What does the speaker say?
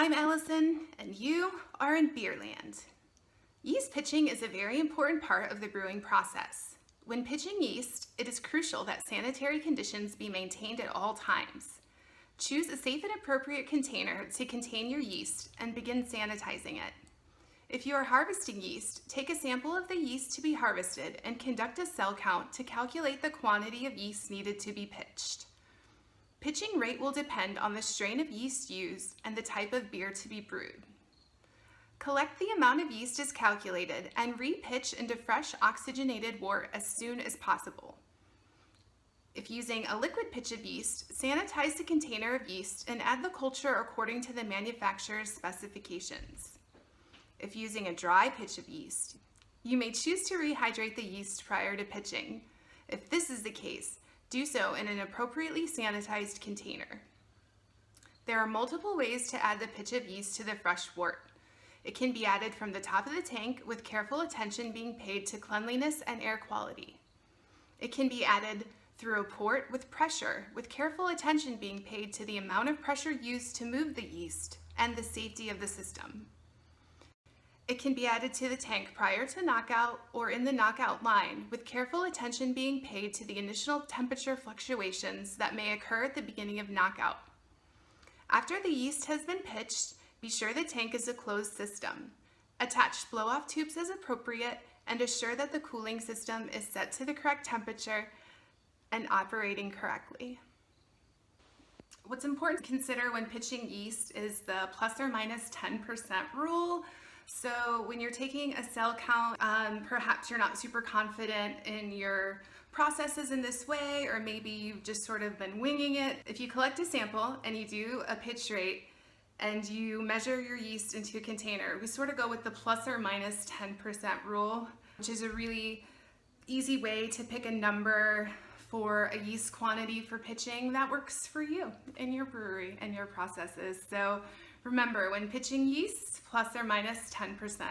I'm Allison, and you are in Beerland. Yeast pitching is a very important part of the brewing process. When pitching yeast, it is crucial that sanitary conditions be maintained at all times. Choose a safe and appropriate container to contain your yeast and begin sanitizing it. If you are harvesting yeast, take a sample of the yeast to be harvested and conduct a cell count to calculate the quantity of yeast needed to be pitched. Pitching rate will depend on the strain of yeast used and the type of beer to be brewed. Collect the amount of yeast as calculated and re-pitch into fresh oxygenated wort as soon as possible. If using a liquid pitch of yeast, sanitize the container of yeast and add the culture according to the manufacturer's specifications. If using a dry pitch of yeast, you may choose to rehydrate the yeast prior to pitching. If this is the case, do so in an appropriately sanitized container. There are multiple ways to add the pitch of yeast to the fresh wort. It can be added from the top of the tank with careful attention being paid to cleanliness and air quality. It can be added through a port with pressure, with careful attention being paid to the amount of pressure used to move the yeast and the safety of the system. It can be added to the tank prior to knockout or in the knockout line, with careful attention being paid to the initial temperature fluctuations that may occur at the beginning of knockout. After the yeast has been pitched, be sure the tank is a closed system. Attach blow-off tubes as appropriate and assure that the cooling system is set to the correct temperature and operating correctly. What's important to consider when pitching yeast is the plus or minus 10% rule. So when you're taking a cell count, perhaps you're not super confident in your processes in this way, or maybe you've just sort of been winging it. If you collect a sample and you do a pitch rate and you measure your yeast into a container, we sort of go with the plus or minus 10% rule, which is a really easy way to pick a number for a yeast quantity for pitching that works for you in your brewery and your processes. So remember, when pitching yeast, plus or minus 10%.